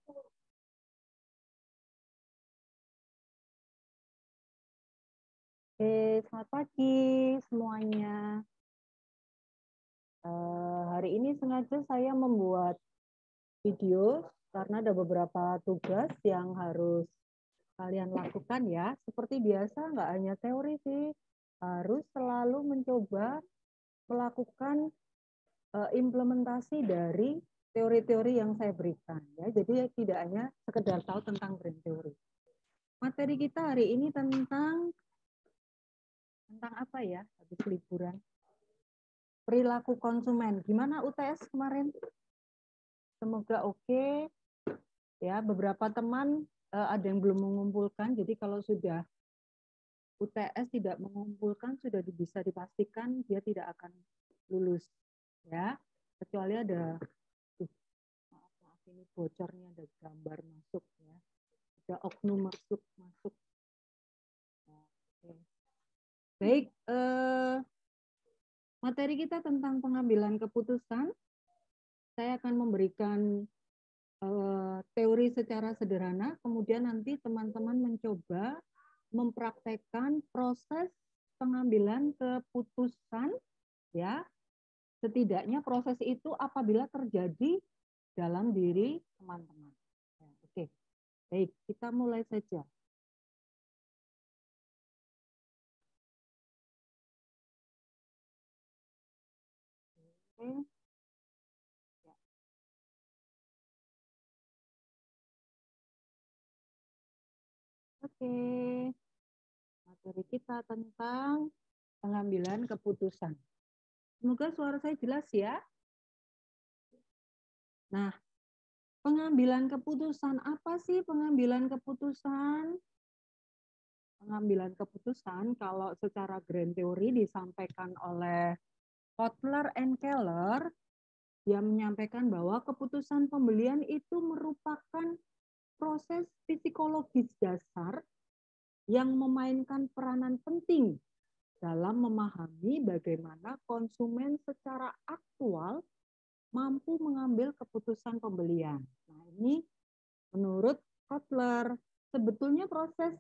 Oke, selamat pagi semuanya. Hari ini sengaja saya membuat video karena ada beberapa tugas yang harus kalian lakukan ya. Seperti biasa, nggak hanya teori sih, harus selalu mencoba melakukan implementasi dari teori-teori yang saya berikan ya. Jadi tidak hanya sekedar tahu tentang brain theory. Materi kita hari ini tentang apa ya? Habis liburan. Perilaku konsumen. Gimana UTS kemarin? Semoga oke. Ya, beberapa teman ada yang belum mengumpulkan. Jadi kalau sudah UTS tidak mengumpulkan, sudah bisa dipastikan dia tidak akan lulus. Ya, kecuali ada maaf ini bocornya, ada gambar masuk ya. Ada oknum masuk. Oke. Baik, materi kita tentang pengambilan keputusan. Saya akan memberikan teori secara sederhana, kemudian nanti teman-teman mencoba mempraktekkan proses pengambilan keputusan, ya. Setidaknya proses itu apabila terjadi dalam diri teman-teman. Ya, oke, baik, kita mulai saja. Oke. Oke, materi kita tentang pengambilan keputusan. Semoga suara saya jelas ya. Nah, pengambilan keputusan, apa sih pengambilan keputusan? Pengambilan keputusan kalau secara grand theory disampaikan oleh Kotler and Keller, dia menyampaikan bahwa keputusan pembelian itu merupakan proses psikologis dasar yang memainkan peranan penting dalam memahami bagaimana konsumen secara aktual mampu mengambil keputusan pembelian. Nah, ini menurut Kotler, sebetulnya proses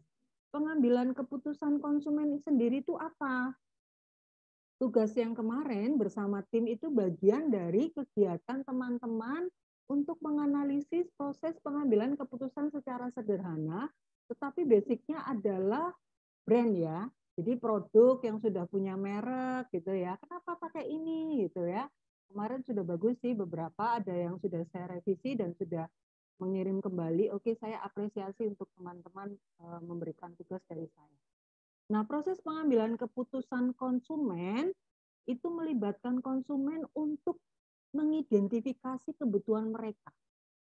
pengambilan keputusan konsumen sendiri itu apa? Tugas yang kemarin bersama tim itu bagian dari kegiatan teman-teman untuk menganalisis proses pengambilan keputusan secara sederhana, tetapi basicnya adalah brand ya. Jadi produk yang sudah punya merek gitu ya. Kenapa pakai ini gitu ya. Kemarin sudah bagus sih beberapa, ada yang sudah saya revisi dan sudah mengirim kembali. Oke, saya apresiasi untuk teman-teman memberikan tugas dari saya. Nah, proses pengambilan keputusan konsumen itu melibatkan konsumen untuk mengidentifikasi kebutuhan mereka,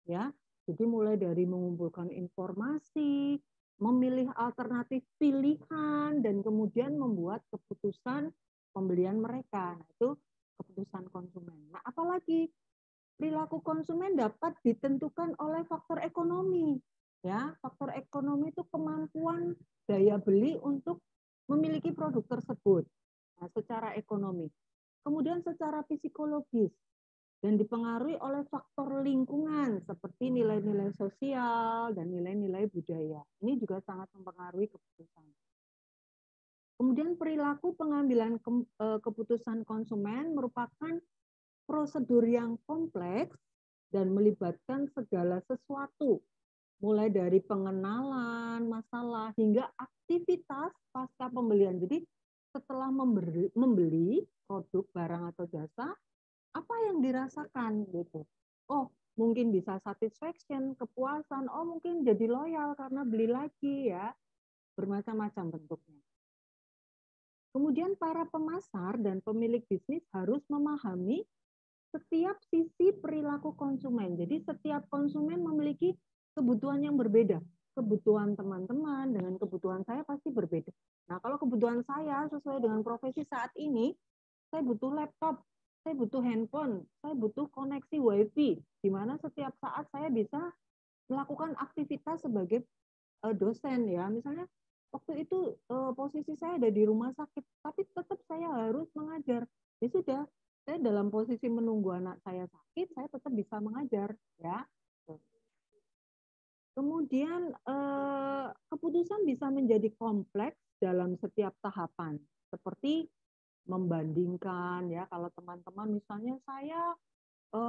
ya. Jadi mulai dari mengumpulkan informasi, memilih alternatif pilihan, dan kemudian membuat keputusan pembelian mereka. Nah, itu keputusan konsumen. Nah, apalagi perilaku konsumen dapat ditentukan oleh faktor ekonomi. Ya, faktor ekonomi itu kemampuan daya beli untuk memiliki produk tersebut. Nah, secara ekonomi. Kemudian secara psikologis dan dipengaruhi oleh faktor lingkungan seperti nilai-nilai sosial dan nilai-nilai budaya. Ini juga sangat mempengaruhi keputusan. Kemudian perilaku pengambilan keputusan konsumen merupakan prosedur yang kompleks dan melibatkan segala sesuatu, mulai dari pengenalan masalah hingga aktivitas pasca pembelian. Jadi setelah membeli produk, barang atau jasa, apa yang dirasakan gitu. Oh, mungkin bisa satisfaction, kepuasan, oh mungkin jadi loyal karena beli lagi ya. Bermacam-macam bentuknya. Kemudian para pemasar dan pemilik bisnis harus memahami setiap sisi perilaku konsumen. Jadi setiap konsumen memiliki kebutuhan yang berbeda. Kebutuhan teman-teman dengan kebutuhan saya pasti berbeda. Nah, kalau kebutuhan saya sesuai dengan profesi saat ini, saya butuh laptop, saya butuh handphone, saya butuh koneksi WiFi, di mana setiap saat saya bisa melakukan aktivitas sebagai dosen ya. Misalnya waktu itu posisi saya ada di rumah sakit, tapi tetap saya harus mengajar. Ya sudah, saya dalam posisi menunggu anak saya sakit, saya tetap bisa mengajar ya. Kemudian keputusan bisa menjadi kompleks dalam setiap tahapan, seperti membandingkan ya. Kalau teman-teman misalnya saya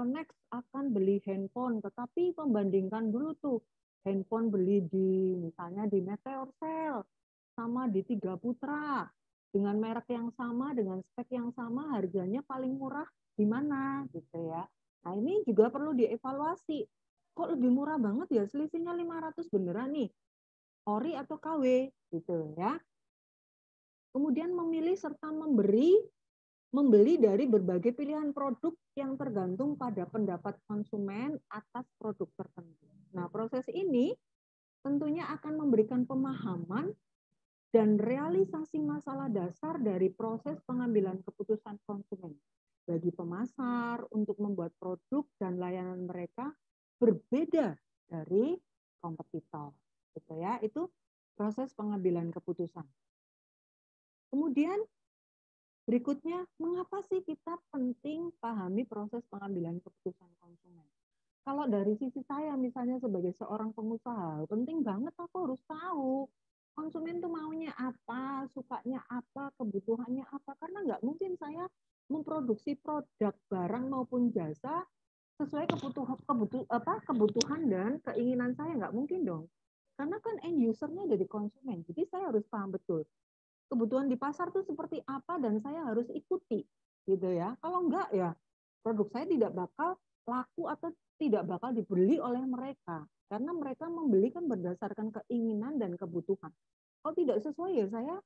next akan beli handphone, tetapi membandingkan dulu tuh handphone beli di misalnya di Meteor Sale sama di Tiga Putra dengan merek yang sama, dengan spek yang sama, harganya paling murah di mana gitu ya. Nah, ini juga perlu dievaluasi. Kok lebih murah banget ya, selisihnya 500 beneran nih, ori atau KW gitu ya. Kemudian memilih serta membeli dari berbagai pilihan produk yang tergantung pada pendapat konsumen atas produk tertentu. Nah, proses ini tentunya akan memberikan pemahaman dan realisasi masalah dasar dari proses pengambilan keputusan konsumen bagi pemasar untuk membuat produk dan layanan mereka berbeda dari kompetitor. Gitu ya, itu proses pengambilan keputusan. Kemudian berikutnya, mengapa sih kita penting pahami proses pengambilan keputusan konsumen? Kalau dari sisi saya, misalnya sebagai seorang pengusaha, penting banget aku harus tahu konsumen tuh maunya apa, sukanya apa, kebutuhannya apa. Karena nggak mungkin saya memproduksi produk, barang maupun jasa sesuai kebutuhan dan keinginan saya, nggak mungkin dong. Karena kan end user-nya dari konsumen, jadi saya harus paham betul kebutuhan di pasar tuh seperti apa dan saya harus ikuti gitu ya. Kalau enggak ya produk saya tidak bakal laku atau tidak bakal dibeli oleh mereka karena mereka membeli kan berdasarkan keinginan dan kebutuhan. Kalau tidak sesuai ya saya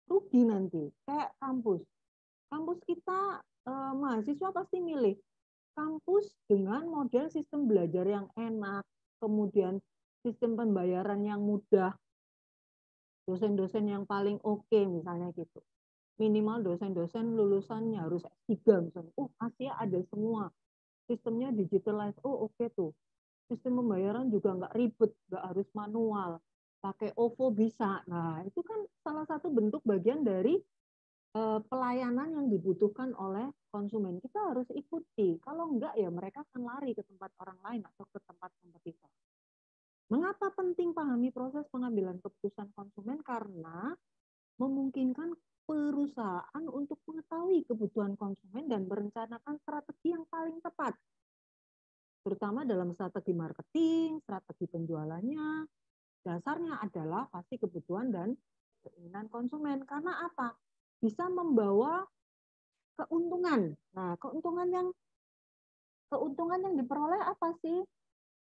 rugi nanti. Kayak kampus. Kampus kita mahasiswa pasti milih kampus dengan model sistem belajar yang enak, kemudian sistem pembayaran yang mudah, dosen-dosen yang paling oke misalnya gitu. Minimal dosen-dosen lulusannya harus S3 misalnya. Oh, Asia ada semua. Sistemnya digitalized. Oh, oke tuh. Sistem pembayaran juga nggak ribet, nggak harus manual. Pakai OVO bisa. Nah, itu kan salah satu bentuk bagian dari pelayanan yang dibutuhkan oleh konsumen. Kita harus ikuti. Kalau enggak ya mereka akan lari ke tempat orang lain atau ke tempat kompetitor. Mengapa penting pahami proses pengambilan keputusan konsumen? Karena memungkinkan perusahaan untuk mengetahui kebutuhan konsumen dan merencanakan strategi yang paling tepat, terutama dalam strategi marketing, strategi penjualannya. Dasarnya adalah pasti kebutuhan dan keinginan konsumen. Karena apa? Bisa membawa keuntungan. Nah, keuntungan yang diperoleh apa sih?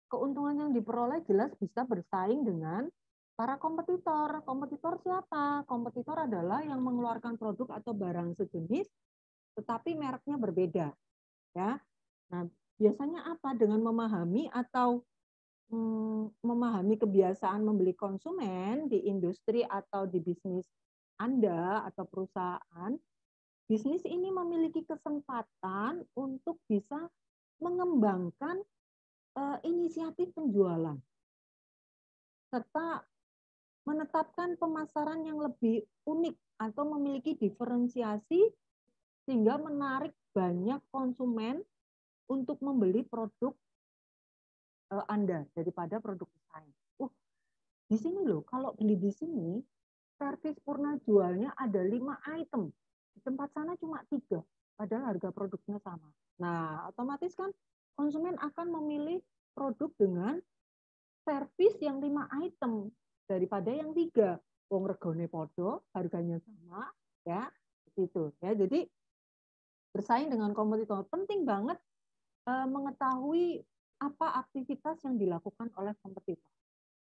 Keuntungan yang diperoleh jelas bisa bersaing dengan para kompetitor. Kompetitor siapa? Kompetitor adalah yang mengeluarkan produk atau barang sejenis, tetapi mereknya berbeda. Ya, nah biasanya apa? Dengan memahami atau memahami kebiasaan membeli konsumen di industri atau di bisnis Anda atau perusahaan, bisnis ini memiliki kesempatan untuk bisa mengembangkan inisiatif penjualan serta menetapkan pemasaran yang lebih unik atau memiliki diferensiasi sehingga menarik banyak konsumen untuk membeli produk Anda daripada produk lain. Di sini loh, kalau beli di sini, servis purna jualnya ada 5 item. Di tempat sana cuma 3, padahal harga produknya sama. Nah, otomatis kan konsumen akan memilih produk dengan servis yang 5 item daripada yang 3. Wong regone podo, harganya sama, ya, gitu. Ya, jadi bersaing dengan kompetitor penting banget mengetahui apa aktivitas yang dilakukan oleh kompetitor.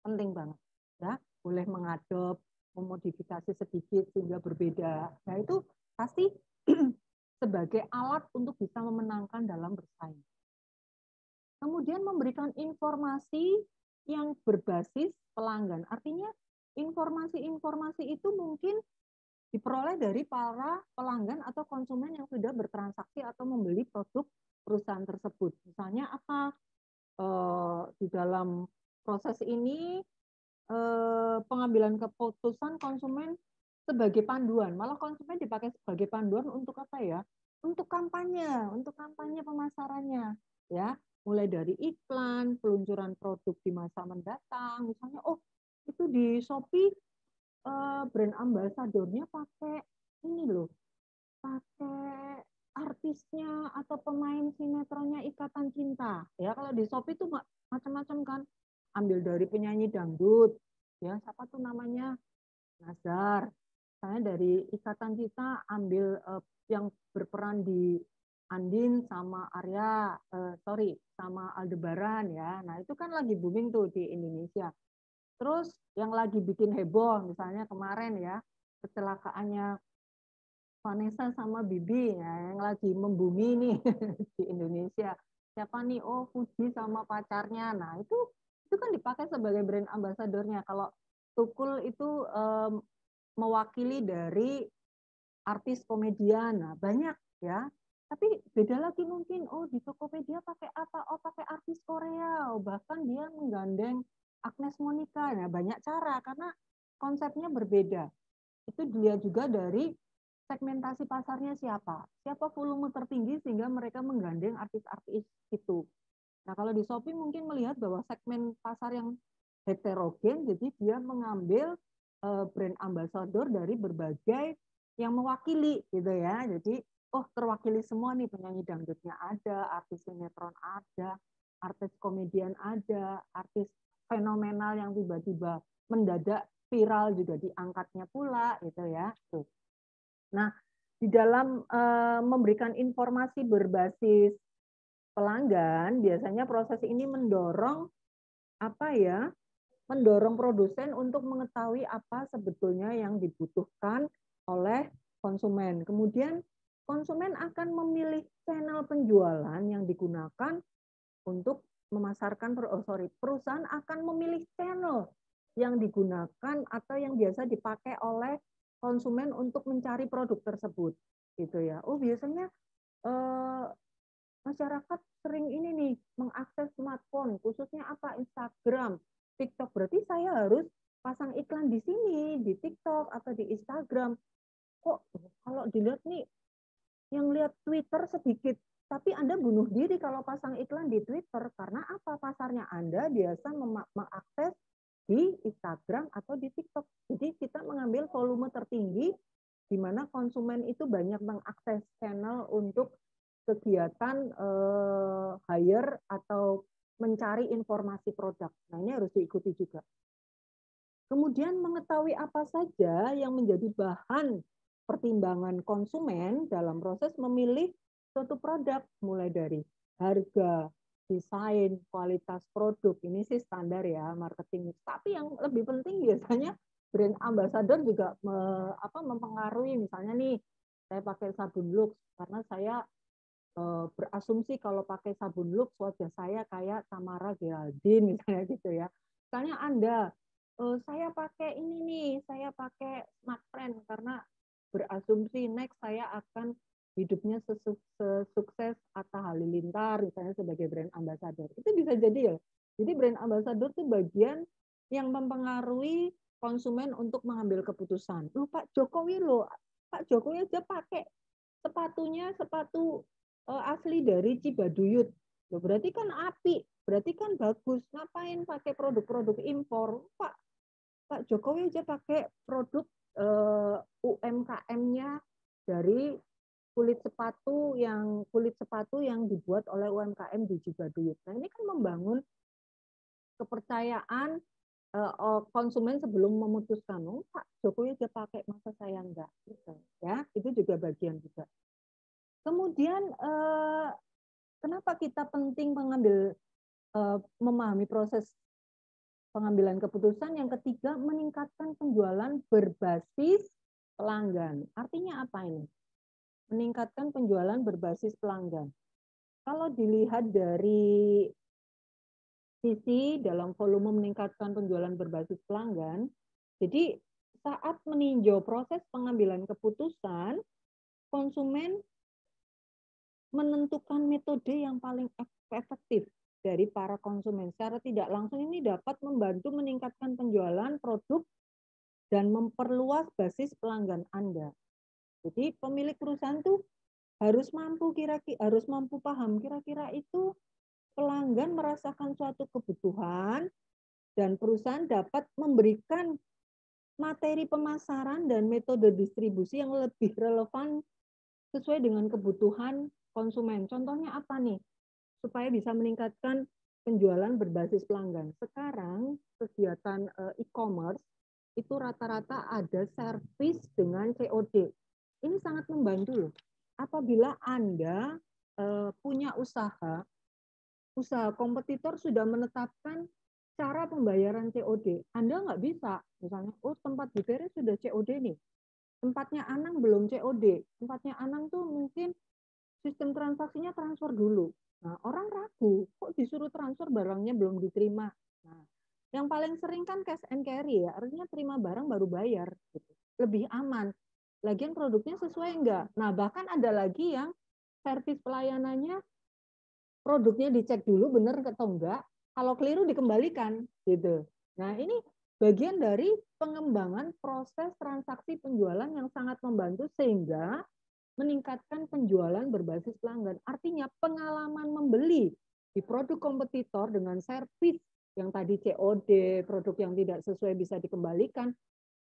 Penting banget, ya. Boleh mengadop, memodifikasi sedikit sehingga berbeda. Nah, itu pasti sebagai alat untuk bisa memenangkan dalam bersaing. Kemudian memberikan informasi yang berbasis pelanggan. Artinya informasi-informasi itu mungkin diperoleh dari para pelanggan atau konsumen yang sudah bertransaksi atau membeli produk perusahaan tersebut. Misalnya apa? Di dalam proses ini pengambilan keputusan konsumen sebagai panduan. Malah konsumen dipakai sebagai panduan untuk apa ya? Untuk kampanye pemasarannya, ya. mulai dari iklan, peluncuran produk di masa mendatang, misalnya, oh itu di Shopee brand ambasadornya pakai ini loh, pakai artisnya atau pemain sinetronnya Ikatan Cinta. Ya kalau di Shopee itu macam-macam kan, ambil dari penyanyi dangdut, ya siapa tuh namanya Nazar. Saya dari Ikatan Cinta ambil yang berperan di Andin sama Arya, sama Aldebaran ya. Nah itu kan lagi booming tuh di Indonesia. Terus yang lagi bikin heboh, misalnya kemarin ya, kecelakaannya Vanessa sama Bibi ya, yang lagi membumi nih di Indonesia. Siapa nih? Oh, Fuji sama pacarnya. Nah, itu kan dipakai sebagai brand ambasadornya. Kalau Tukul itu mewakili dari artis komedian. Nah, banyak ya. Tapi beda lagi mungkin, oh di Tokopedia pakai apa? Oh, pakai artis Korea. Oh, bahkan dia menggandeng Agnes Monica. Nah, banyak cara karena konsepnya berbeda. Itu dilihat juga dari segmentasi pasarnya siapa. Siapa volume tertinggi sehingga mereka menggandeng artis-artis itu. Nah, kalau di Shopee mungkin melihat bahwa segmen pasar yang heterogen, jadi dia mengambil brand ambassador dari berbagai yang mewakili gitu ya. Jadi, oh terwakili semua nih, penyanyi dangdutnya ada, artis sinetron ada, artis komedian ada, artis fenomenal yang tiba-tiba mendadak viral juga diangkatnya pula gitu ya. Tuh. Nah, di dalam memberikan informasi berbasis pelanggan, biasanya proses ini mendorong apa ya? Mendorong produsen untuk mengetahui apa sebetulnya yang dibutuhkan oleh konsumen. Kemudian konsumen akan memilih channel penjualan yang digunakan untuk memasarkan, perusahaan akan memilih channel yang digunakan atau yang biasa dipakai oleh konsumen untuk mencari produk tersebut, gitu ya. Oh biasanya eh, masyarakat sering ini nih mengakses smartphone, khususnya apa Instagram, TikTok. Berarti saya harus pasang iklan di sini, di TikTok atau di Instagram. Kok kalau dilihat nih, yang lihat Twitter sedikit, tapi Anda bunuh diri kalau pasang iklan di Twitter. Karena apa? Pasarnya Anda biasa mengakses di Instagram atau di TikTok. Jadi kita mengambil volume tertinggi di mana konsumen itu banyak mengakses channel untuk kegiatan hire atau mencari informasi produk. Nah, ini harus diikuti juga. Kemudian mengetahui apa saja yang menjadi bahan pertimbangan konsumen dalam proses memilih suatu produk, mulai dari harga, desain, kualitas produk. Ini sih standar ya marketing. Tapi yang lebih penting biasanya brand ambassador juga mempengaruhi. Misalnya nih, saya pakai sabun Lux karena saya berasumsi kalau pakai sabun Lux wajah saya kayak Tamara Geraldine misalnya gitu ya. Misalnya Anda, saya pakai ini nih, saya pakai Smart Friend karena berasumsi next saya akan hidupnya sesukses Atta Halilintar misalnya sebagai brand ambassador. Itu bisa jadi ya. Jadi brand ambassador itu bagian yang mempengaruhi konsumen untuk mengambil keputusan. Loh Pak Jokowi loh, Pak Jokowi aja pakai sepatunya sepatu asli dari Cibaduyut. Loh, berarti kan api, berarti kan bagus. Ngapain pakai produk-produk impor? Pak Jokowi aja pakai produk UMKM-nya dari kulit sepatu yang dibuat oleh UMKM di Cibaduyut. Nah, ini kan membangun kepercayaan konsumen sebelum memutuskan, oh Pak Jokowi aja pakai, masa saya enggak, gitu ya. Itu juga bagian juga. Kemudian kenapa kita penting memahami proses pengambilan keputusan? Yang ketiga, meningkatkan penjualan berbasis pelanggan. Artinya apa ini? Meningkatkan penjualan berbasis pelanggan. Kalau dilihat dari sisi dalam volume meningkatkan penjualan berbasis pelanggan, jadi saat meninjau proses pengambilan keputusan, konsumen menentukan metode yang paling efektif dari para konsumen. Secara tidak langsung ini dapat membantu meningkatkan penjualan produk dan memperluas basis pelanggan Anda. Jadi pemilik perusahaan tuh harus mampu paham kira-kira itu pelanggan merasakan suatu kebutuhan dan perusahaan dapat memberikan materi pemasaran dan metode distribusi yang lebih relevan sesuai dengan kebutuhan konsumen. Contohnya apa nih? Supaya bisa meningkatkan penjualan berbasis pelanggan. Sekarang kegiatan e-commerce itu rata-rata ada servis dengan COD. Ini sangat membantu loh. Apabila Anda punya usaha kompetitor sudah menetapkan cara pembayaran COD. Anda nggak bisa, misalnya, oh tempat BTR sudah COD nih, tempatnya Anang belum COD. Tempatnya Anang tuh mungkin sistem transaksinya transfer dulu. Nah, orang ragu, kok disuruh transfer barangnya belum diterima. Nah, yang paling sering kan cash and carry ya, artinya terima barang baru bayar. Gitu. Lebih aman. Lagian produknya sesuai enggak? Nah, bahkan ada lagi yang servis pelayanannya, produknya dicek dulu benar atau enggak, kalau keliru dikembalikan. Gitu. Nah, ini bagian dari pengembangan proses transaksi penjualan yang sangat membantu sehingga meningkatkan penjualan berbasis pelanggan. Artinya pengalaman membeli di produk kompetitor dengan servis yang tadi COD, produk yang tidak sesuai bisa dikembalikan,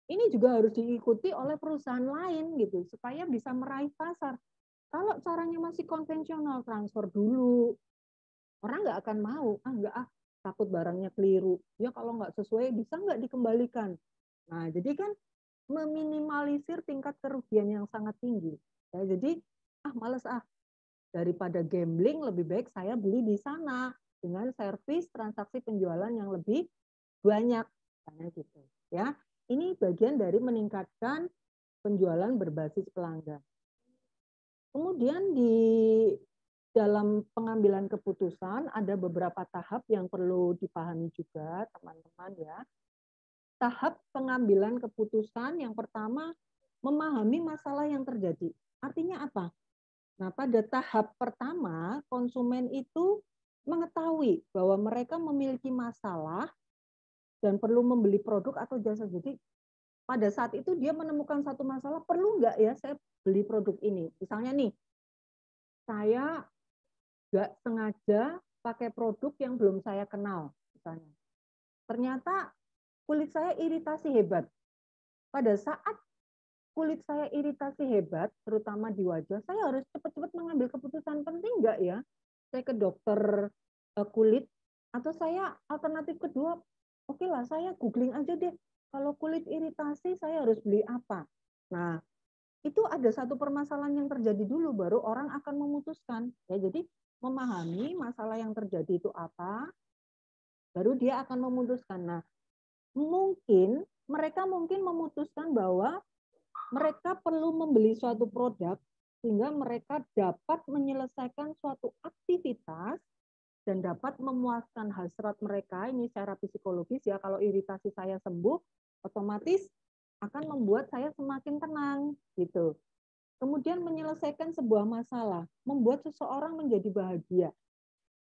ini juga harus diikuti oleh perusahaan lain gitu supaya bisa meraih pasar. Kalau caranya masih konvensional, transfer dulu, orang nggak akan mau, takut barangnya keliru. Ya kalau nggak sesuai bisa nggak dikembalikan. Nah jadi kan meminimalisir tingkat kerugian yang sangat tinggi. Ya, jadi males daripada gambling lebih baik saya beli di sana dengan servis transaksi penjualan yang lebih banyak, karena gitu. Ya, ini bagian dari meningkatkan penjualan berbasis pelanggan. Kemudian di dalam pengambilan keputusan ada beberapa tahap yang perlu dipahami juga teman-teman ya. Tahap pengambilan keputusan yang pertama memahami masalah yang terjadi. Artinya apa? Nah, pada tahap pertama konsumen itu mengetahui bahwa mereka memiliki masalah dan perlu membeli produk atau jasa. Jadi pada saat itu dia menemukan satu masalah, perlu nggak ya saya beli produk ini? Misalnya nih, saya nggak sengaja pakai produk yang belum saya kenal, misalnya. Ternyata kulit saya iritasi hebat. Pada saat kulit saya iritasi hebat, terutama di wajah, saya harus cepat-cepat mengambil keputusan penting nggak ya? Saya ke dokter kulit, atau saya alternatif kedua, oke lah saya googling aja deh, kalau kulit iritasi saya harus beli apa? Nah, itu ada satu permasalahan yang terjadi dulu, baru orang akan memutuskan. Ya, jadi memahami masalah yang terjadi itu apa, baru dia akan memutuskan. Nah, mereka mungkin memutuskan bahwa mereka perlu membeli suatu produk sehingga mereka dapat menyelesaikan suatu aktivitas dan dapat memuaskan hasrat mereka. Ini secara psikologis ya, kalau iritasi saya sembuh, otomatis akan membuat saya semakin tenang gitu. Kemudian menyelesaikan sebuah masalah, membuat seseorang menjadi bahagia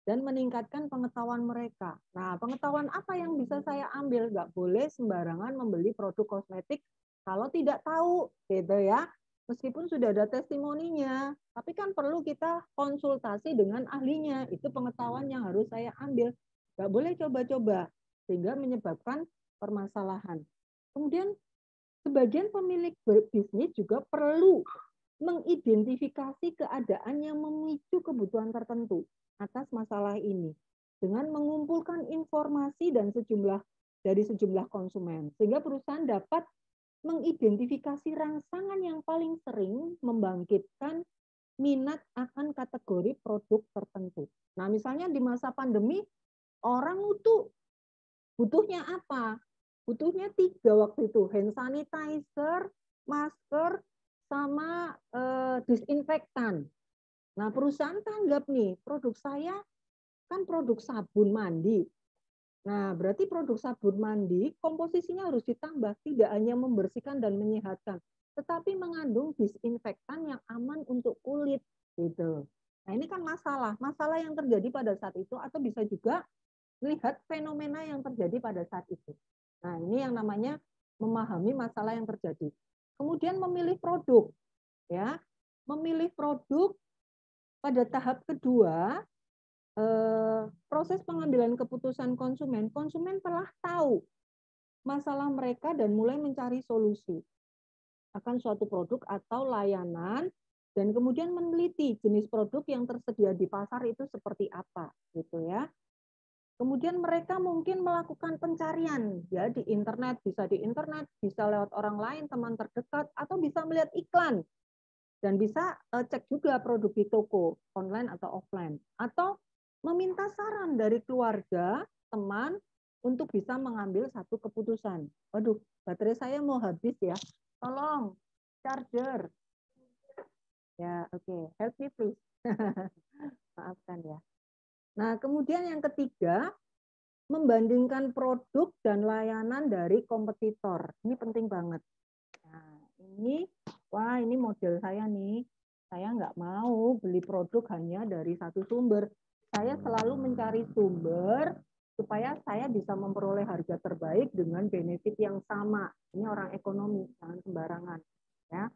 dan meningkatkan pengetahuan mereka. Nah, pengetahuan apa yang bisa saya ambil? Nggak boleh sembarangan membeli produk kosmetik kalau tidak tahu, gitu ya. Meskipun sudah ada testimoninya, tapi kan perlu kita konsultasi dengan ahlinya. Itu pengetahuan yang harus saya ambil. Nggak boleh coba-coba, sehingga menyebabkan permasalahan. Kemudian, sebagian pemilik bisnis juga perlu mengidentifikasi keadaan yang memicu kebutuhan tertentu atas masalah ini dengan mengumpulkan informasi dan dari sejumlah konsumen, sehingga perusahaan dapat mengidentifikasi rangsangan yang paling sering membangkitkan minat akan kategori produk tertentu. Nah, misalnya di masa pandemi, orang itu butuhnya apa? Butuhnya 3 waktu itu, hand sanitizer, masker, sama disinfektan. Nah, perusahaan tanggap nih, produk saya kan produk sabun mandi. Nah, berarti produk sabun mandi komposisinya harus ditambah, tidak hanya membersihkan dan menyehatkan, tetapi mengandung disinfektan yang aman untuk kulit gitu. Nah, ini kan masalah yang terjadi pada saat itu, atau bisa juga melihat fenomena yang terjadi pada saat itu. Nah, ini yang namanya memahami masalah yang terjadi. Kemudian memilih produk, ya, memilih produk pada tahap kedua proses pengambilan keputusan konsumen, konsumen telah tahu masalah mereka dan mulai mencari solusi akan suatu produk atau layanan, dan kemudian meneliti jenis produk yang tersedia di pasar itu seperti apa, gitu ya. Kemudian mereka mungkin melakukan pencarian ya di internet, bisa lewat orang lain, teman terdekat, atau bisa melihat iklan dan bisa cek juga produk di toko online atau offline, atau meminta saran dari keluarga, teman untuk bisa mengambil satu keputusan. Waduh, baterai saya mau habis ya. Tolong charger. Ya, oke. Help me please. Maafkan ya. Nah, kemudian yang ketiga, membandingkan produk dan layanan dari kompetitor. Ini penting banget. Nah, ini model saya nih. Saya nggak mau beli produk hanya dari satu sumber. Saya selalu mencari sumber supaya saya bisa memperoleh harga terbaik dengan benefit yang sama. Ini orang ekonomi, jangan sembarangan. Ya.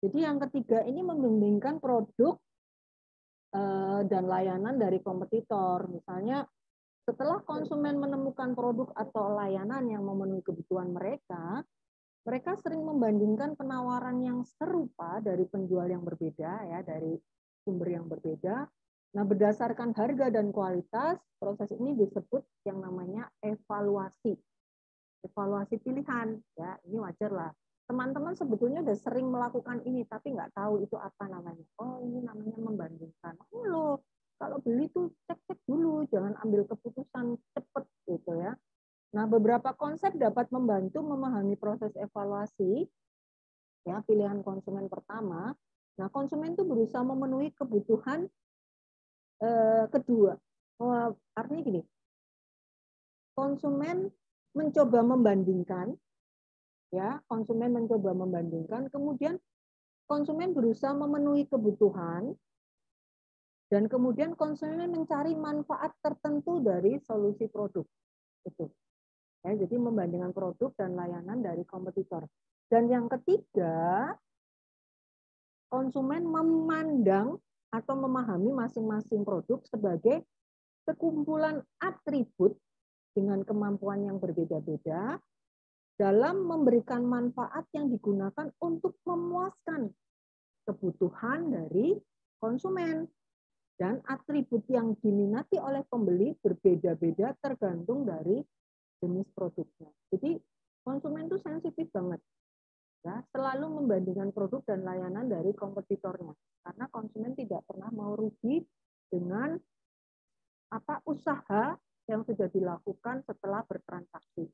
Jadi yang ketiga ini membandingkan produk dan layanan dari kompetitor. Misalnya setelah konsumen menemukan produk atau layanan yang memenuhi kebutuhan mereka, mereka sering membandingkan penawaran yang serupa dari penjual yang berbeda, ya, dari sumber yang berbeda. Nah, berdasarkan harga dan kualitas, proses ini disebut yang namanya evaluasi. Evaluasi pilihan, ya, ini wajar lah. Teman-teman sebetulnya udah sering melakukan ini, tapi nggak tahu itu apa namanya. Oh, ini namanya membandingkan. Oh, loh, kalau beli tuh cek-cek dulu, jangan ambil keputusan cepet gitu ya. Nah, beberapa konsep dapat membantu memahami proses evaluasi ya pilihan konsumen pertama. Nah, konsumen itu berusaha memenuhi kebutuhan kedua. Artinya gini, konsumen mencoba membandingkan, ya, konsumen mencoba membandingkan, kemudian konsumen berusaha memenuhi kebutuhan, dan kemudian konsumen mencari manfaat tertentu dari solusi produk. Itu. Ya, jadi membandingkan produk dan layanan dari kompetitor. Dan yang ketiga, konsumen memandang atau memahami masing-masing produk sebagai sekumpulan atribut dengan kemampuan yang berbeda-beda dalam memberikan manfaat yang digunakan untuk memuaskan kebutuhan dari konsumen. Dan atribut yang diminati oleh pembeli berbeda-beda tergantung dari jenis produknya. Jadi konsumen itu sensitif banget, ya, selalu membandingkan produk dan layanan dari kompetitornya, karena konsumen tidak pernah mau rugi dengan apa usaha yang sudah dilakukan setelah bertransaksi.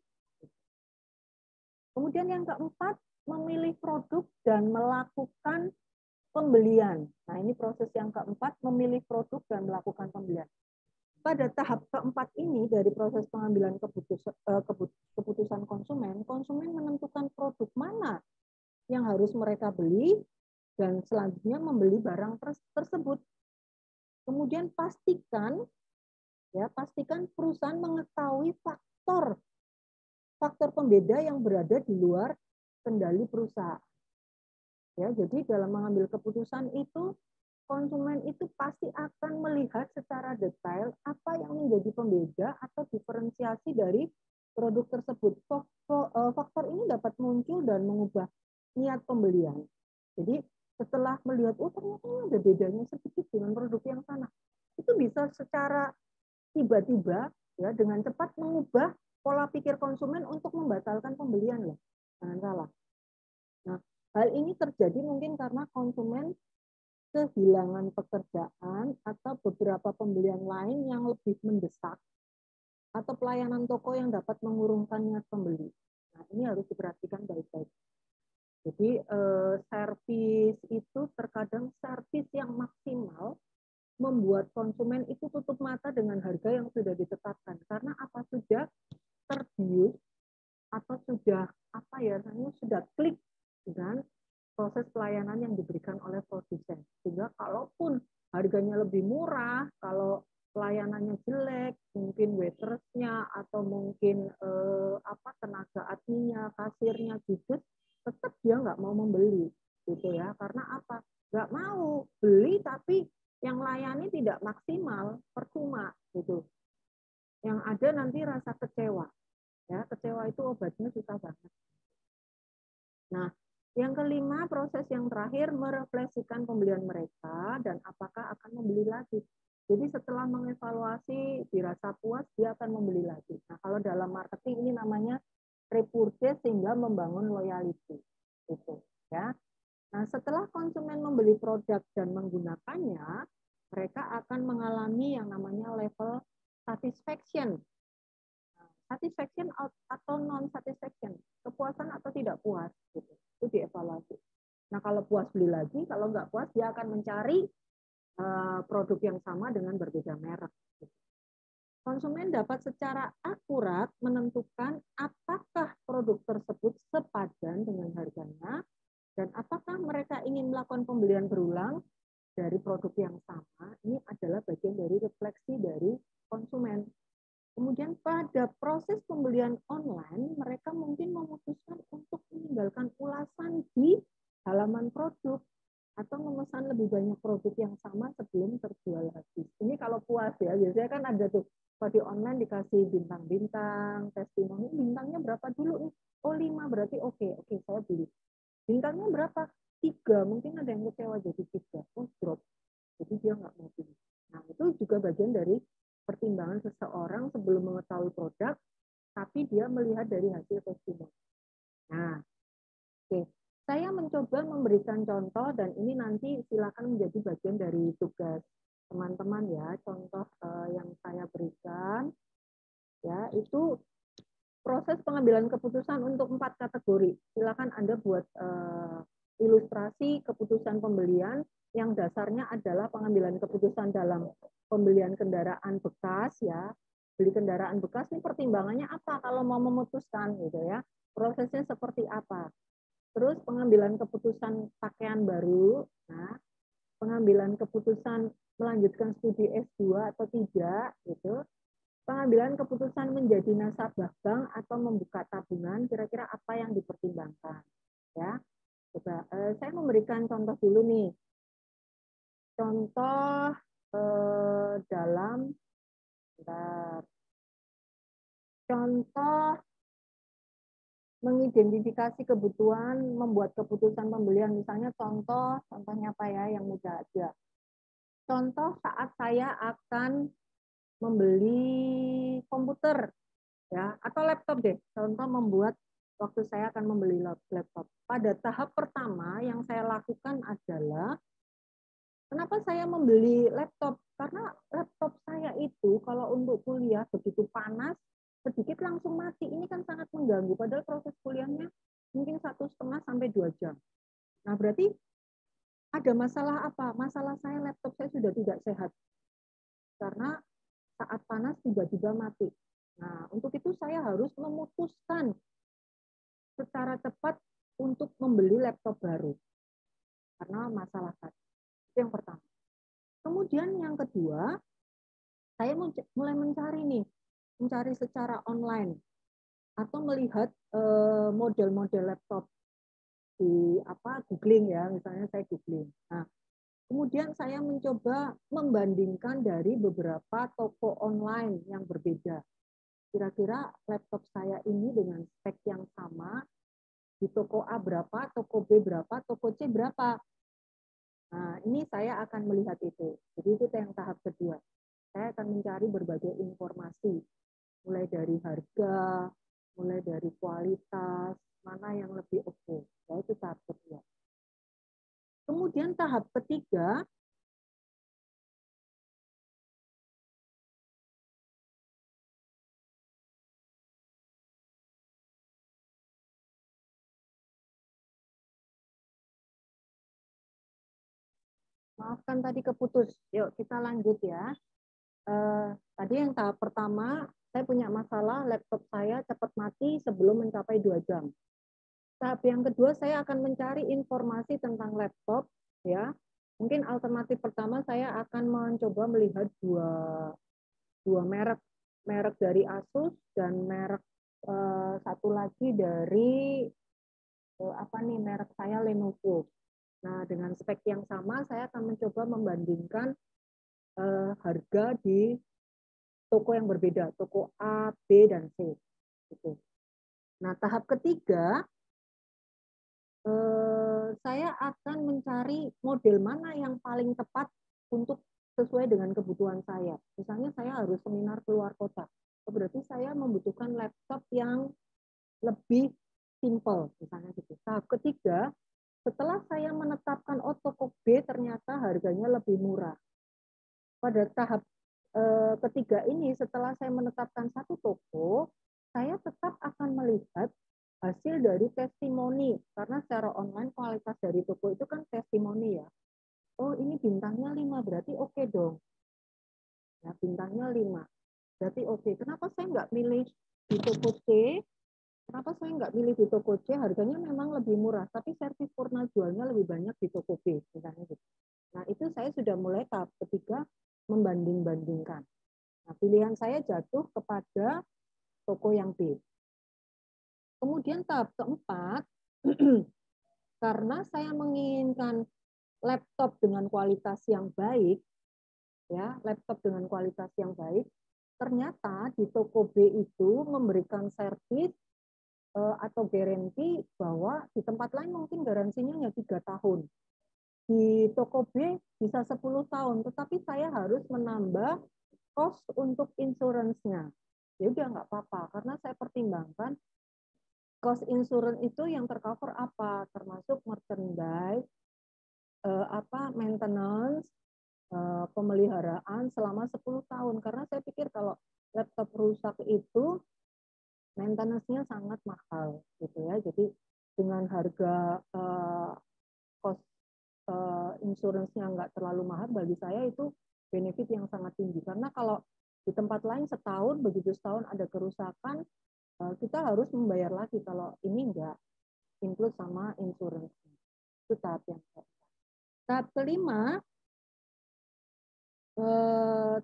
Kemudian yang keempat, memilih produk dan melakukan pembelian. Nah, ini proses yang keempat, memilih produk dan melakukan pembelian. Pada tahap keempat ini dari proses pengambilan keputusan konsumen, konsumen menentukan produk mana yang harus mereka beli dan selanjutnya membeli barang tersebut. Kemudian pastikan perusahaan mengetahui faktor pembeda yang berada di luar kendali perusahaan. Ya, jadi dalam mengambil keputusan itu konsumen itu pasti akan melihat secara detail apa yang menjadi pembeda atau diferensiasi dari produk tersebut. Faktor ini dapat muncul dan mengubah niat pembelian. Jadi setelah melihat, oh ternyata ada bedanya sedikit dengan produk yang sana, itu bisa secara tiba-tiba ya dengan cepat mengubah pola pikir konsumen untuk membatalkan pembelian loh. Jangan salah. Nah, hal ini terjadi mungkin karena konsumen kehilangan pekerjaan atau beberapa pembelian lain yang lebih mendesak atau pelayanan toko yang dapat mengurungkan niat pembeli. Nah, ini harus diperhatikan baik-baik. Jadi servis itu terkadang servis yang maksimal membuat konsumen itu tutup mata dengan harga yang sudah ditetapkan karena apa sudah terbius atau sudah sudah klik dengan proses pelayanan yang diberikan oleh produsen. Sehingga kalaupun harganya lebih murah, kalau pelayanannya jelek, mungkin waitersnya atau mungkin tenaga adminnya, kasirnya judes, tetap dia nggak mau membeli, gitu ya. Karena apa? Nggak mau beli tapi yang yang layani tidak maksimal, percuma gitu. Yang ada nanti rasa kecewa. Ya, kecewa itu obatnya susah banget. Nah, yang kelima, proses yang terakhir merefleksikan pembelian mereka dan apakah akan membeli lagi. Jadi setelah mengevaluasi, dirasa puas, dia akan membeli lagi. Nah, kalau dalam marketing ini namanya repurchase sehingga membangun loyalty. Gitu, ya. Nah, setelah konsumen membeli produk dan menggunakannya, mereka akan mengalami yang namanya level satisfaction. Satisfaction atau non satisfaction, kepuasan atau tidak puas, gitu. Itu dievaluasi. Nah, kalau puas beli lagi, kalau nggak puas dia akan mencari produk yang sama dengan berbeda merek. Konsumen dapat secara akurat menentukan apakah produk tersebut sepadan dengan harganya dan apakah mereka ingin melakukan pembelian berulang dari produk yang sama. Ini adalah bagian dari refleksi dari konsumen. Kemudian pada proses pembelian online, mereka mungkin memutuskan untuk meninggalkan ulasan di halaman produk atau memesan lebih banyak produk yang sama sebelum terjual habis. Ini kalau puas ya, biasanya kan ada tuh, kalau di online dikasih bintang-bintang, testimoni, bintangnya berapa dulu nih? Oh 5, berarti oke, saya beli. Bintangnya berapa? 3, mungkin ada yang kecewa jadi 3, oh drop. Jadi dia nggak mau beli. Nah itu juga bagian dari pertimbangan seseorang sebelum mengetahui produk, tapi dia melihat dari hasil testimoni. Nah, oke. Saya mencoba memberikan contoh dan ini nanti silakan menjadi bagian dari tugas teman-teman ya. Contoh yang saya berikan ya itu proses pengambilan keputusan untuk 4 kategori. Silakan Anda buat ilustrasi keputusan pembelian yang dasarnya adalah pengambilan keputusan dalam pembelian kendaraan bekas ya. Beli kendaraan bekas ini pertimbangannya apa kalau mau memutuskan gitu ya. Prosesnya seperti apa? Terus pengambilan keputusan pakaian baru, nah, pengambilan keputusan melanjutkan studi S2 atau tidak, gitu. Pengambilan keputusan menjadi nasabah bank atau membuka tabungan, kira-kira apa yang dipertimbangkan, ya. Coba, saya memberikan contoh dulu nih. Contoh dalam, contoh mengidentifikasi kebutuhan, membuat keputusan pembelian, misalnya contohnya apa ya yang mudah aja. Contoh saat saya akan membeli komputer ya atau laptop deh. Contoh membuat waktu saya akan membeli laptop. Pada tahap pertama yang saya lakukan adalah kenapa saya membeli laptop? Karena laptop saya itu kalau untuk kuliah begitu panas, sedikit langsung mati. Ini kan sangat mengganggu. Padahal proses kuliahnya mungkin 1,5 sampai 2 jam. Nah, berarti ada masalah apa? Masalah saya laptop saya sudah tidak sehat. Karena saat panas tiba-tiba mati. Nah, untuk itu saya harus memutuskan secara cepat untuk membeli laptop baru. Karena masalah tadi. Itu yang pertama. Kemudian yang kedua, saya mulai mencari secara online atau melihat model-model laptop di googling ya, misalnya saya googling. Nah, kemudian saya mencoba membandingkan dari beberapa toko online yang berbeda. Kira-kira laptop saya ini dengan spek yang sama di toko A berapa, toko B berapa, toko C berapa. Nah, ini saya akan melihat itu. Jadi itu yang tahap kedua. Saya akan mencari berbagai informasi, mulai dari harga, mulai dari kualitas, mana yang lebih oke. Ya, itu tahap kedua. Kemudian tahap ketiga, maafkan tadi keputus. Yuk kita lanjut ya. Tadi yang tahap pertama, saya punya masalah laptop saya cepat mati sebelum mencapai 2 jam. Tahap yang kedua, saya akan mencari informasi tentang laptop. Ya, mungkin alternatif pertama saya akan mencoba melihat dua merek dari Asus dan merek satu lagi dari merek saya Lenovo. Nah, dengan spek yang sama, saya akan mencoba membandingkan harga di toko yang berbeda, toko A, B, dan C. Gitu. Nah, tahap ketiga, saya akan mencari model mana yang paling tepat untuk sesuai dengan kebutuhan saya. Misalnya saya harus seminar keluar kota, berarti saya membutuhkan laptop yang lebih simple, misalnya gitu. Tahap ketiga, setelah saya menetapkan, oh toko B ternyata harganya lebih murah. Pada tahap ketiga ini, setelah saya menetapkan satu toko, saya tetap akan melihat hasil dari testimoni, karena secara online kualitas dari toko itu kan testimoni ya. Oh ini bintangnya 5, berarti oke dong. Ya, bintangnya 5, berarti oke. Kenapa saya nggak milih di toko C? Kenapa saya nggak milih di toko C? Harganya memang lebih murah, tapi servis purna jualnya lebih banyak di toko B, misalnya gitu. Nah itu saya sudah mulai tahap ketiga, membanding-bandingkan. Nah, pilihan saya jatuh kepada toko yang B. Kemudian tahap keempat, karena saya menginginkan laptop dengan kualitas yang baik, ya, laptop dengan kualitas yang baik, ternyata di toko B itu memberikan servis atau garansi bahwa di tempat lain mungkin garansinya hanya 3 tahun. Di toko B bisa 10 tahun, tetapi saya harus menambah cost untuk insurance-nya. Ya udah nggak apa-apa, karena saya pertimbangkan cost insurance itu yang tercover apa, termasuk merchandise, maintenance, pemeliharaan selama 10 tahun. Karena saya pikir kalau laptop rusak itu maintenance-nya sangat mahal gitu ya. Jadi dengan harga cost insurance-nya nggak terlalu mahal, bagi saya itu benefit yang sangat tinggi. Karena kalau di tempat lain setahun, begitu setahun ada kerusakan, kita harus membayar lagi. Kalau ini enggak include sama insurance. Itu tahap yang kedua.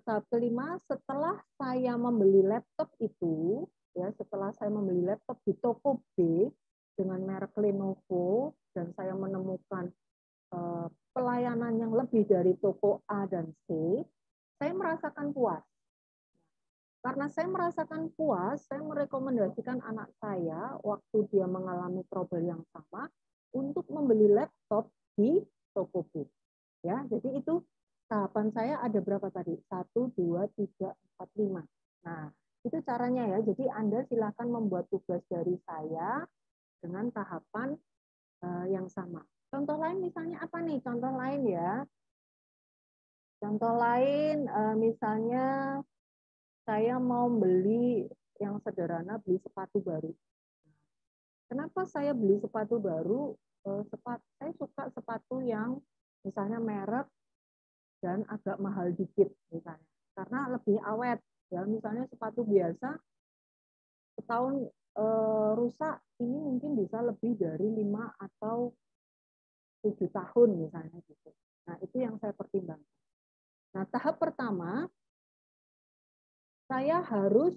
Tahap kelima, setelah saya membeli laptop itu, ya setelah saya membeli laptop di toko B dengan merek Lenovo, dan saya menemukan pelayanan yang lebih dari toko A dan C, saya merasakan puas. Karena saya merasakan puas, saya merekomendasikan anak saya waktu dia mengalami trouble yang sama untuk membeli laptop di toko B. Ya, jadi itu tahapan saya ada berapa tadi? 1, 2, 3, 4, 5. Nah, itu caranya ya. Jadi Anda silakan membuat tugas dari saya dengan tahapan yang sama. Contoh lain misalnya apa nih? Contoh lain ya. Contoh lain misalnya saya mau beli yang sederhana, beli sepatu baru. Kenapa saya beli sepatu baru? Saya suka sepatu yang misalnya merek dan agak mahal dikit misalnya, karena lebih awet. Ya, misalnya sepatu biasa setahun rusak, ini mungkin bisa lebih dari 5 atau 7 tahun misalnya gitu. Nah, itu yang saya pertimbangkan. Nah, tahap pertama saya harus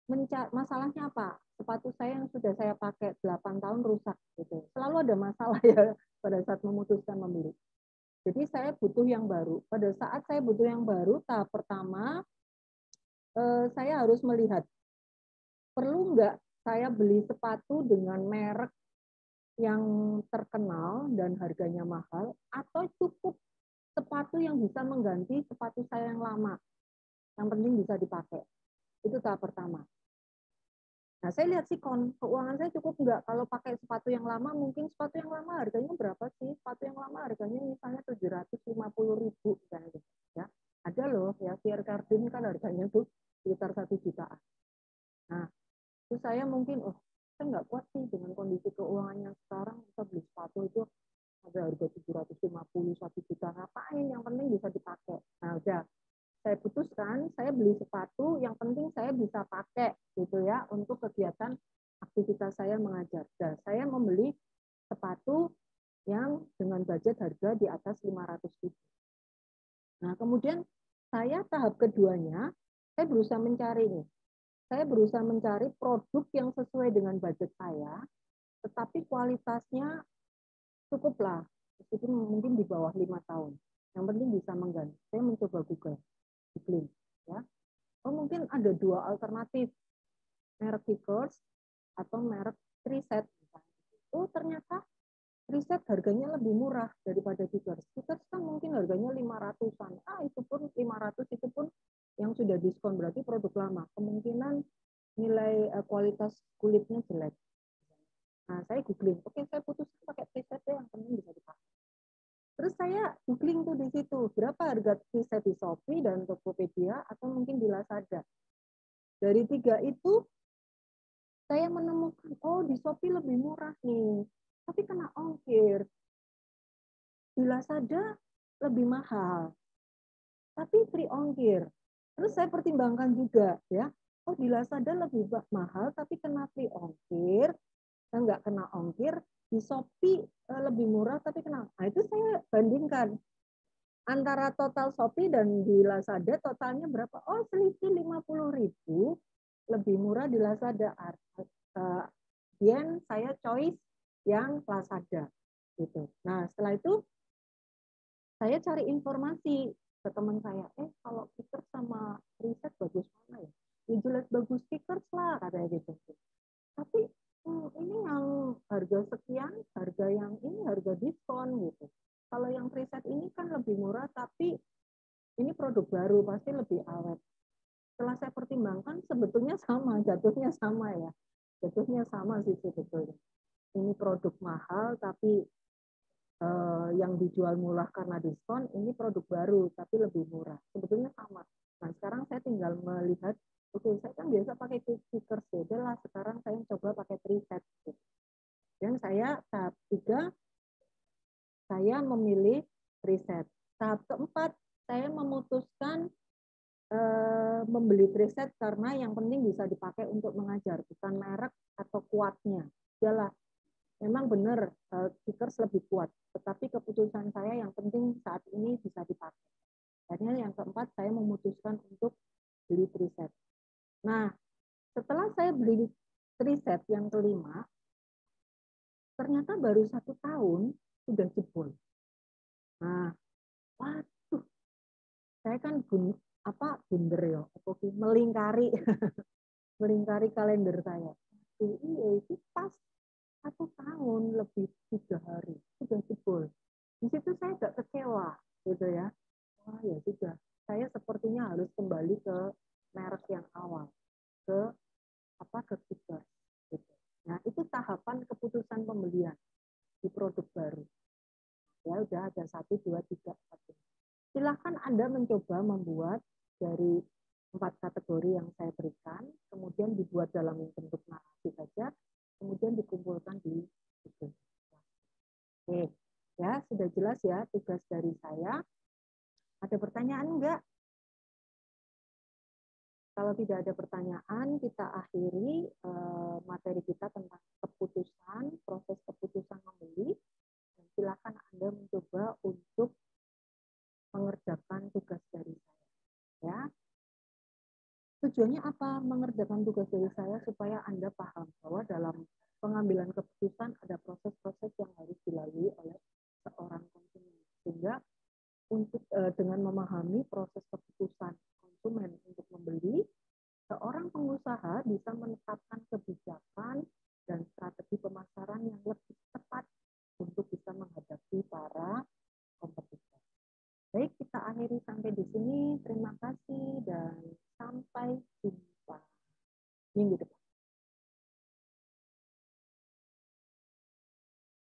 mencari masalahnya apa? Sepatu saya yang sudah saya pakai 8 tahun rusak gitu. Selalu ada masalah ya pada saat memutuskan membeli. Jadi saya butuh yang baru. Pada saat saya butuh yang baru, tahap pertama saya harus melihat perlu nggak saya beli sepatu dengan merek yang terkenal dan harganya mahal, atau cukup sepatu yang bisa mengganti sepatu saya yang lama, yang penting bisa dipakai. Itu tahap pertama. Nah, saya lihat sih keuangan saya cukup nggak. Kalau pakai sepatu yang lama, mungkin sepatu yang lama harganya berapa sih? Sepatu yang lama harganya misalnya 750.000 gitu, ya. Ada loh ya, Pierre Cardin kan harganya tuh sekitar 1 jutaan. Nah, itu saya mungkin, saya nggak kuat sih dengan kondisi keuangannya sekarang, kita beli sepatu itu ada harga 750, 1 juta, ngapain? Yang penting bisa dipakai. Nah, udah saya putuskan, saya beli sepatu yang penting saya bisa pakai gitu ya untuk kegiatan aktivitas saya mengajar. Dan saya membeli sepatu yang dengan budget harga di atas 500.000. Nah, kemudian saya tahap keduanya, saya berusaha mencari nih. Saya berusaha mencari produk yang sesuai dengan budget saya, tetapi kualitasnya cukuplah, meskipun mungkin di bawah 5 tahun. Yang penting bisa mengganti. Saya mencoba googling, ya. Oh, mungkin ada dua alternatif, merek Kickers atau merek Triset. Oh, ternyata Triset harganya lebih murah daripada Kickers. Kickers kan mungkin harganya 500-an. Itu pun 500 itu pun yang sudah diskon, berarti produk lama. Kemungkinan nilai kualitas kulitnya jelek. Nah, saya googling. Oke, saya putuskan pakai Triset yang penting bisa dipakai. Terus saya googling tuh di situ, berapa harga Triset di Shopee dan Tokopedia atau mungkin di Lazada. Dari tiga itu, saya menemukan, oh di Shopee lebih murah nih, tapi kena ongkir. Di Lazada lebih mahal, tapi free ongkir. Terus saya pertimbangkan juga, ya, oh di Lazada lebih mahal, tapi kena free ongkir, nggak kena ongkir. Di Shopee lebih murah, tapi kena. Nah, itu saya bandingkan. Antara total Shopee dan di Lazada totalnya berapa? Oh, selisih 50.000 lebih murah di Lazada. Kemudian saya choice yang Lazada gitu. Nah, setelah itu saya cari informasi ke teman saya. Kalau Kickers sama Riset bagus mana ya? Ya jelas bagus Kickers lah katanya gitu. Tapi ini yang harga sekian, harga yang ini harga diskon gitu. Kalau yang preset ini kan lebih murah, tapi ini produk baru, pasti lebih awet. Setelah saya pertimbangkan, sebetulnya sama, jatuhnya sama ya. Jatuhnya sama sih sebetulnya. Ini produk mahal, tapi yang dijual murah karena diskon, ini produk baru, tapi lebih murah. Sebetulnya sama. Nah, sekarang saya tinggal melihat, oke, saya kan biasa pakai Kickers, ya lah, sekarang saya coba pakai preset. Dan saya tahap 3, saya memilih preset. Tahap keempat, saya memutuskan membeli preset karena yang penting bisa dipakai untuk mengajar, bukan merek atau kuatnya. Yalah, memang benar Kickers lebih kuat, tetapi keputusan saya yang penting saat ini bisa dipakai. Akhirnya yang keempat, saya memutuskan untuk beli preset. Nah, setelah saya beli preset yang kelima, ternyata baru 1 tahun sudah jebol. Nah, waduh, saya kan bunder ya, melingkari melingkari kalender saya. Iya, itu pas 1 tahun lebih 3 hari sudah jebol. Di situ saya agak kecewa, gitu ya. Wah ya sudah, saya sepertinya harus kembali ke merek yang awal, ke Kickers. Gitu. Nah itu tahapan keputusan pembelian di produk baru. Ya udah ada 1, 2, 3, 4. Silahkan Anda mencoba membuat dari 4 kategori yang saya berikan, kemudian dibuat dalam bentuk narasi saja, kemudian dikumpulkan di situ. Oke, ya sudah jelas ya tugas dari saya. Ada pertanyaan enggak? Kalau tidak ada pertanyaan, kita akhiri materi kita tentang keputusan, proses keputusan membeli. Dan silakan Anda mencoba untuk mengerjakan tugas dari saya. Ya. Tujuannya apa mengerjakan tugas dari saya? Supaya Anda paham bahwa dalam pengambilan keputusan ada proses-proses